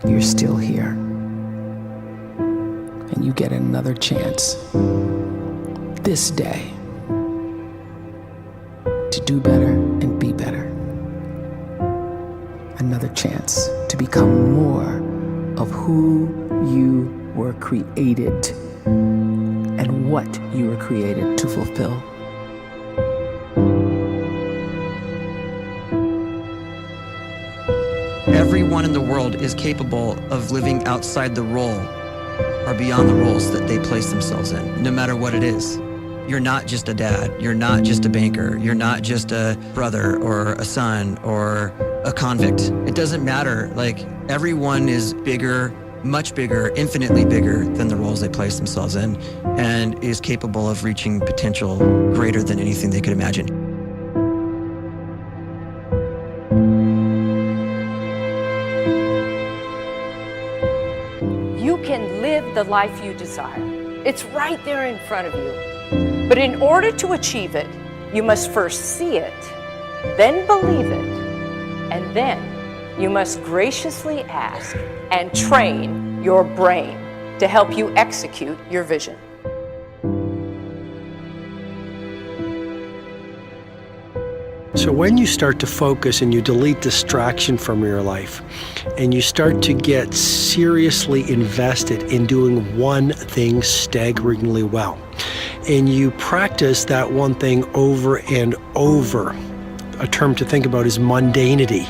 you're still here. And you get another chance this day to do better and be better. Another chance to become more of who you were created and what you were created to fulfill. Everyone in the world is capable of living outside the role or beyond the roles that they place themselves in, no matter what it is. You're not just a dad, you're not just a banker, you're not just a brother or a son or a convict. It doesn't matter. Like, everyone is bigger, much bigger, infinitely bigger than the roles they place themselves in, and is capable of reaching potential greater than anything they could imagine. You can live the life you desire. It's right there in front of you. But in order to achieve it, you must first see it, then believe it, and then you must graciously ask and train your brain to help you execute your vision. So when you start to focus and you delete distraction from your life, and you start to get seriously invested in doing one thing staggeringly well, and you practice that one thing over and over, a term to think about is mundanity.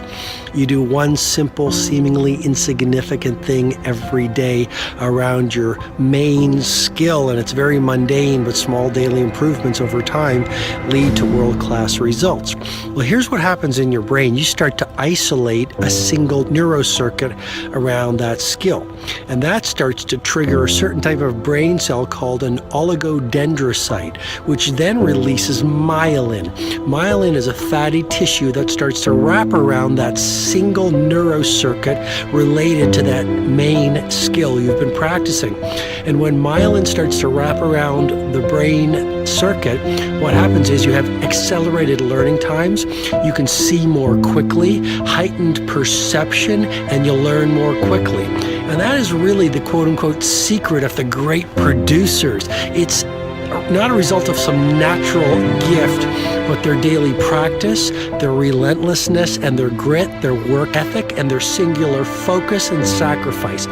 You do one simple, seemingly insignificant thing every day around your main skill, and it's very mundane, but small daily improvements over time lead to world-class results. Well, here's what happens in your brain. You start to isolate a single neurocircuit around that skill, and that starts to trigger a certain type of brain cell called an oligodendrocyte, which then releases myelin. Myelin is a fatty tissue that starts to wrap around that single neurocircuit related to that main skill you've been practicing. And when myelin starts to wrap around the brain circuit, what happens is you have accelerated learning times, you can see more quickly, heightened perception, and you'll learn more quickly. And that is really the quote-unquote secret of the great producers. It's not a result of some natural gift, but their daily practice, their relentlessness and their grit, their work ethic, and their singular focus and sacrifice.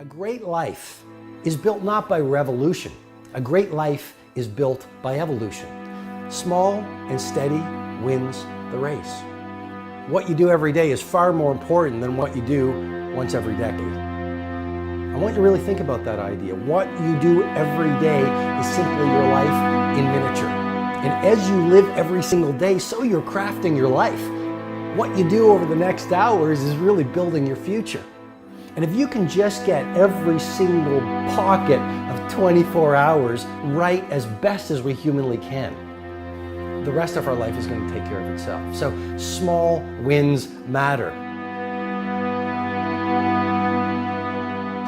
A great life is built not by revolution. A great life is built by evolution. Small and steady wins the race. What you do every day is far more important than what you do once every decade. I want you to really think about that idea. What you do every day is simply your life in miniature. And as you live every single day, so you're crafting your life. What you do over the next hours is really building your future. And if you can just get every single pocket of 24 hours right as best as we humanly can, the rest of our life is going to take care of itself. So small wins matter.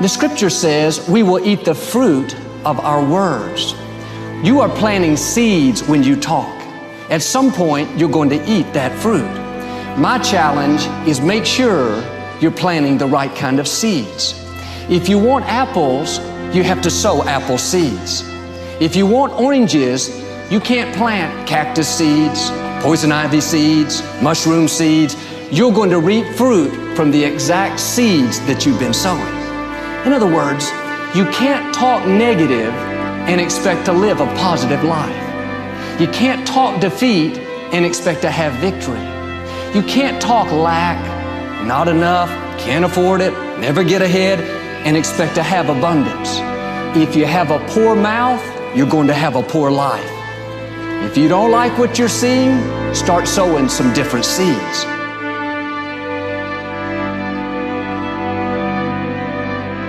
The scripture says we will eat the fruit of our words. You are planting seeds when you talk. At some point, you're going to eat that fruit. My challenge is make sure you're planting the right kind of seeds. If you want apples, you have to sow apple seeds. If you want oranges, you can't plant cactus seeds, poison ivy seeds, mushroom seeds. You're going to reap fruit from the exact seeds that you've been sowing. In other words, you can't talk negative and expect to live a positive life. You can't talk defeat and expect to have victory. You can't talk lack, not enough, can't afford it, never get ahead, and expect to have abundance. If you have a poor mouth, you're going to have a poor life. If you don't like what you're seeing, start sowing some different seeds.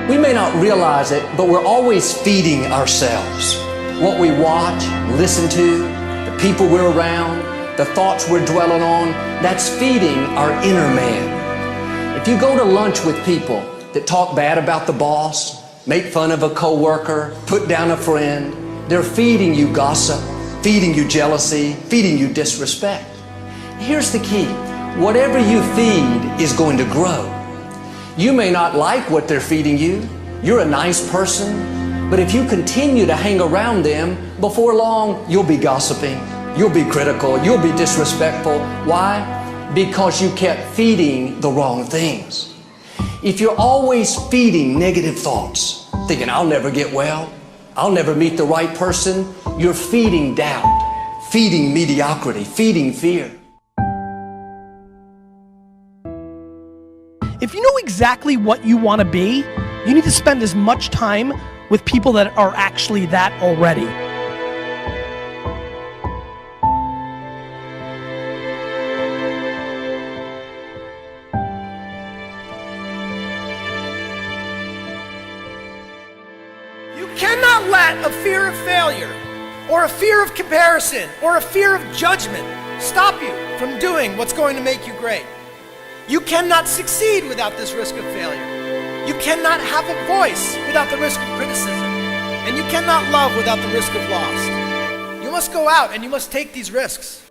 We may not realize it, but we're always feeding ourselves. What we watch, listen to, the people we're around, the thoughts we're dwelling on, that's feeding our inner man. If you go to lunch with people that talk bad about the boss, make fun of a coworker, put down a friend. They're feeding you gossip, feeding you jealousy, feeding you disrespect. Here's the key. Whatever you feed is going to grow. You may not like what they're feeding you. You're a nice person, but if you continue to hang around them, before long, you'll be gossiping, you'll be critical, you'll be disrespectful. Why? Because you kept feeding the wrong things. If you're always feeding negative thoughts, thinking, I'll never get well, I'll never meet the right person, you're feeding doubt, feeding mediocrity, feeding fear. If you know exactly what you want to be, you need to spend as much time with people that are actually that already. You cannot let a fear of failure, or a fear of comparison, or a fear of judgment stop you from doing what's going to make you great. You cannot succeed without this risk of failure. You cannot have a voice without the risk of criticism. And you cannot love without the risk of loss. You must go out and you must take these risks.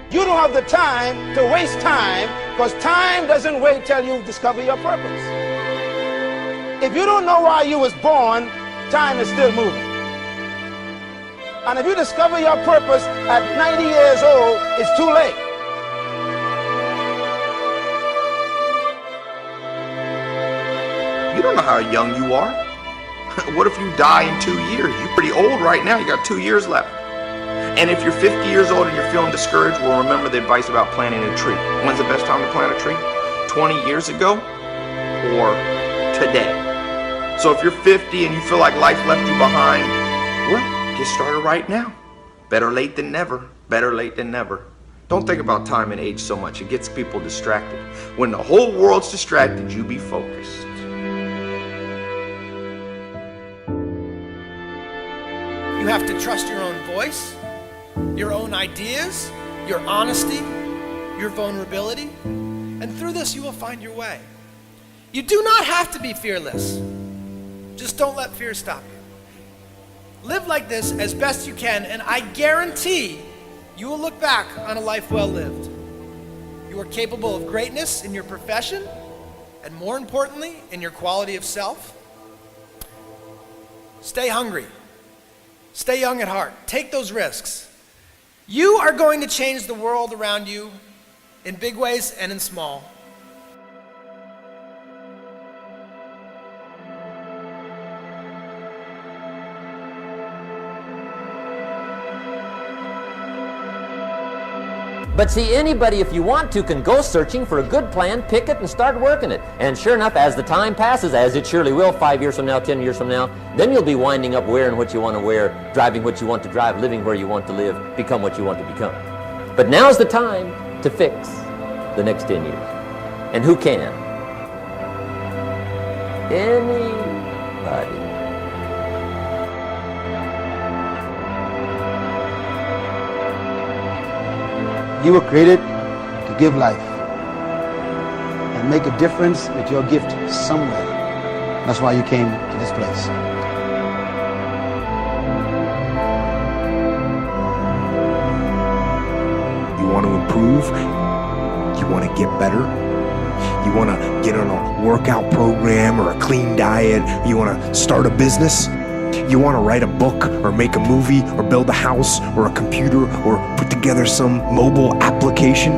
You don't have the time to waste time, because time doesn't wait till you discover your purpose. If you don't know why you was born, time is still moving. And if you discover your purpose at 90 years old, it's too late. You don't know how young you are. What if you die in 2 years? You're pretty old right now. You got 2 years left. And if you're 50 years old and you're feeling discouraged, well, remember the advice about planting a tree. When's the best time to plant a tree? 20 years ago or today? So if you're 50 and you feel like life left you behind, well, get started right now. Better late than never. Better late than never. Don't think about time and age so much. It gets people distracted. When the whole world's distracted, you be focused. You have to trust your own voice, your own ideas, your honesty, your vulnerability, and through this you will find your way. You do not have to be fearless. Just don't let fear stop you. Live like this as best you can, and I guarantee you will look back on a life well lived. You are capable of greatness in your profession, and more importantly, in your quality of self. Stay hungry. Stay young at heart. Take those risks. You are going to change the world around you in big ways and in small. But see, anybody, if you want to, can go searching for a good plan, pick it, and start working it. And sure enough, as the time passes, as it surely will 5 years from now, 10 years from now, then you'll be winding up wearing what you want to wear, driving what you want to drive, living where you want to live, become what you want to become. But now's the time to fix the next 10 years. And who can? Anybody. You were created to give life and make a difference with your gift somewhere. That's why you came to this place. You want to improve? You want to get better? You want to get on a workout program or a clean diet? You want to start a business? You want to write a book or make a movie or build a house or a computer or put together some mobile application?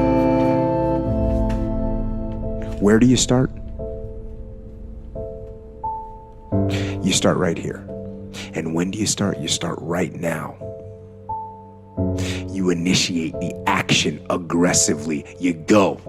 Where do you start? You start right here. And when do you start? You start right now. You initiate the action aggressively. You go.